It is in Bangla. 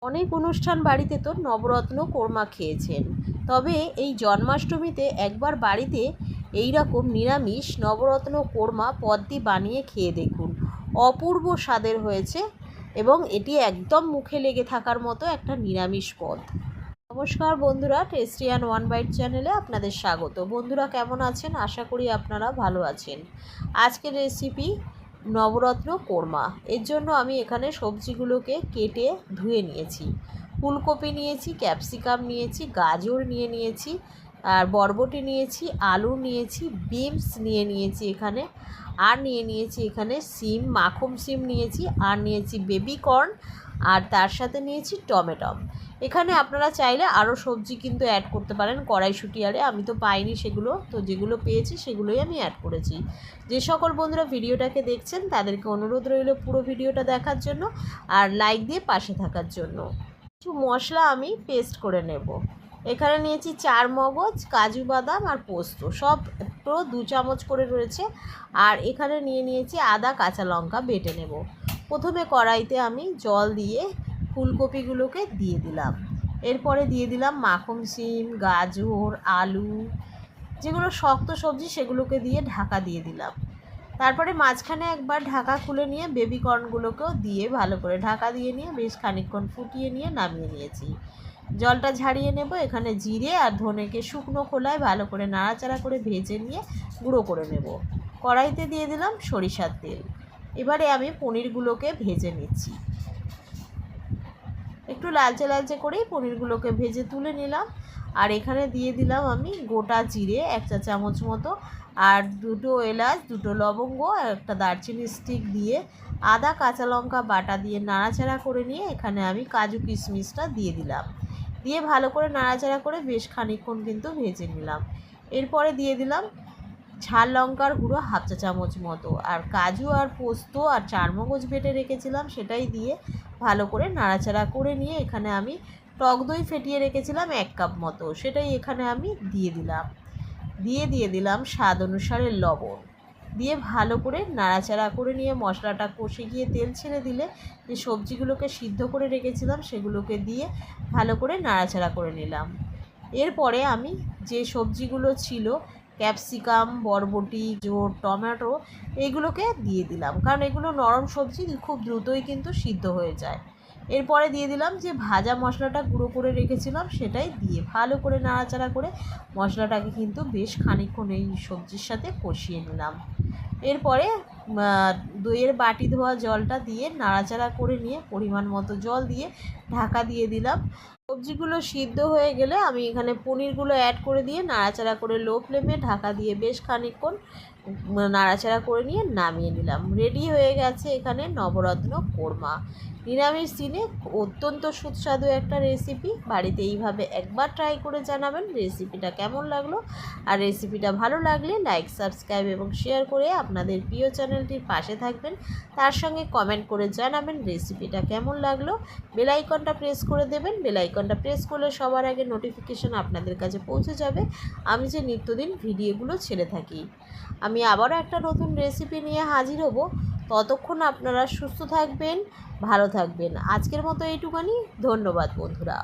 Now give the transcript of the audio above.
অনেক অনুষ্ঠান বাড়িতে তো নবরত্ন কোরমা খেয়েছেন, তবে এই জন্মাষ্টমীতে একবার বাড়িতে এই রকম নিরামিষ নবরত্ন কোরমা পদটি বানিয়ে খেয়ে দেখুন। অপূর্ব স্বাদের হয়েছে এবং এটি একদম মুখে লেগে থাকার মতো একটা নিরামিষ পদ। নমস্কার বন্ধুরা, টেস্টি অ্যান্ড ওয়ান বাইট চ্যানেলে আপনাদের স্বাগত। বন্ধুরা কেমন আছেন? আশা করি আপনারা ভালো আছেন। আজকের রেসিপি নবরত্ন কোরমা। এর জন্য আমি এখানে সবজিগুলোকে কেটে ধুয়ে নিয়েছি। ফুলকপি নিয়েছি, ক্যাপসিকাম নিয়েছি, গাজর নিয়েছি, আর বরবটি নিয়েছি, আলু নিয়েছি, বিনস নিয়েছি এখানে, আর নিয়েছি এখানে সিম, মাখন সিম নিয়েছি, আর নিয়েছি বেবি কর্ন, আর তার সাথে নিয়েছি টমেটো। এখানে আপনারা চাইলে আরও সবজি কিন্তু অ্যাড করতে পারেন কড়াইশুঁটি, আরে আমি তো পাইনি সেগুলো, তো যেগুলো পেয়েছি সেগুলোই আমি অ্যাড করেছি। যে সকল বন্ধুরা ভিডিওটাকে দেখছেন তাদেরকে অনুরোধ রইল পুরো ভিডিওটা দেখার জন্য আর লাইক দিয়ে পাশে থাকার জন্য। কিছু মশলা আমি পেস্ট করে নেব। এখানে নিয়েছি 4 মগজ, কাজু বাদাম আর পোস্ত, সব একটু 2 চামচ করে রয়েছে। আর এখানে নিয়েছি আদা কাঁচা লঙ্কা বেটে নেব। প্রথমে কড়াইতে আমি জল দিয়ে ফুলকপিগুলোকে দিয়ে দিলাম। এরপরে দিয়ে দিলাম মাখন সিম, গাজর, আলু, যেগুলো শক্ত সবজি সেগুলোকে দিয়ে ঢাকা দিয়ে দিলাম। তারপরে মাঝখানে একবার ঢাকা খুলে নিয়ে বেবি কর্নগুলোকেও দিয়ে ভালো করে ঢাকা দিয়ে নিয়ে বেশ খানিকক্ষণ ফুটিয়ে নিয়ে নামিয়ে নিয়েছি। জলটা ঝাড়িয়ে নেব। এখানে জিরে আর ধনেকে শুকনো খোলায় ভালো করে নাড়াচাড়া করে ভেজে নিয়ে গুঁড়ো করে নেব। কড়াইতে দিয়ে দিলাম সরিষার তেল। এবারে আমি পনিরগুলোকে ভেজে নিচ্ছি। একটু লালচে লালচে করেই পনিরগুলোকে ভেজে তুলে নিলাম। আর এখানে দিয়ে দিলাম আমি গোটা জিরে 1 চা চামচ মতো, আর 2টো এলাচ, 2টো লবঙ্গ, আর একটা দারচিনি স্টিক দিয়ে আদা কাঁচা লঙ্কা বাটা দিয়ে নাড়াচাড়া করে নিয়ে এখানে আমি কাজু কিশমিশটা দিয়ে দিলাম। দিয়ে ভালো করে নাড়াচাড়া করে বেশ খানিকক্ষণ কিন্তু ভেজে নিলাম। এরপরে দিয়ে দিলাম ঝাল লঙ্কার গুঁড়ো 1/2 চা চামচ মতো, আর কাজু আর পোস্ত আর 4 মগজ বেটে রেখেছিলাম সেটাই দিয়ে ভালো করে নাড়াচাড়া করে নিয়ে এখানে আমি টক দই ফেটিয়ে রেখেছিলাম 1 কাপ মতো, সেটাই এখানে আমি দিয়ে দিলাম। দিয়ে দিলাম স্বাদ অনুসারে লবণ, দিয়ে ভালো করে নাড়াচাড়া করে নিয়ে মশলাটা কষে গিয়ে তেল ছেড়ে দিলে যে সবজিগুলোকে সিদ্ধ করে রেখেছিলাম সেগুলোকে দিয়ে ভালো করে নাড়াচাড়া করে নিলাম। এরপরে আমি যে সবজিগুলো ছিল ক্যাপসিকাম, বরবটি, গাজর, টমেটো, এইগুলোকে দিয়ে দিলাম, কারণ এগুলো নরম সবজি, খুব দ্রুতই কিন্তু সিদ্ধ হয়ে যায়। এরপরে দিয়ে দিলাম যে ভাজা মশলাটা গুঁড়ো করে রেখেছিলাম সেটাই দিয়ে ভালো করে নাড়াচাড়া করে মশলাটাকে কিন্তু বেশ খানিকক্ষণ এই সবজির সাথে কষিয়ে নিলাম। এরপরে দইয়ের বাটি ধোয়া জলটা দিয়ে নাড়াচাড়া করে নিয়ে পরিমাণ মতো জল দিয়ে ঢাকা দিয়ে দিলাম। সবজিগুলো সিদ্ধ হয়ে গেলে আমি এখানে পনিরগুলো অ্যাড করে দিয়ে নাড়াচাড়া করে লো ফ্লেমে ঢাকা দিয়ে বেশ খানিকক্ষণ নাড়াচাড়া করে নিয়ে নামিয়ে নিলাম। রেডি হয়ে গেছে এখানে নবরত্ন কোরমা। নিরামিষ দিনে অত্যন্ত সুস্বাদু একটা রেসিপি। বাড়িতে এইভাবে একবার ট্রাই করে জানাবেন রেসিপিটা কেমন লাগলো। আর রেসিপিটা ভালো লাগলে লাইক, সাবস্ক্রাইব এবং শেয়ার করে আপনাদের প্রিয় চ্যানেলটির পাশে থাকবেন। তার সঙ্গে কমেন্ট করে জানাবেন রেসিপিটা কেমন লাগলো। বেল আইকনটা প্রেস করে দেবেন। বেল আইকনটা প্রেস করলে সবার আগে নোটিফিকেশান আপনাদের কাছে পৌঁছে যাবে আমি যে নিত্যদিন ভিডিওগুলো ছেড়ে থাকি। আমি আবারও একটা নতুন রেসিপি নিয়ে হাজির হব। ততক্ষণ আপনারা সুস্থ থাকবেন, ভালো থাকবেন। আজকের মতো এইটুখানি। ধন্যবাদ বন্ধুরা।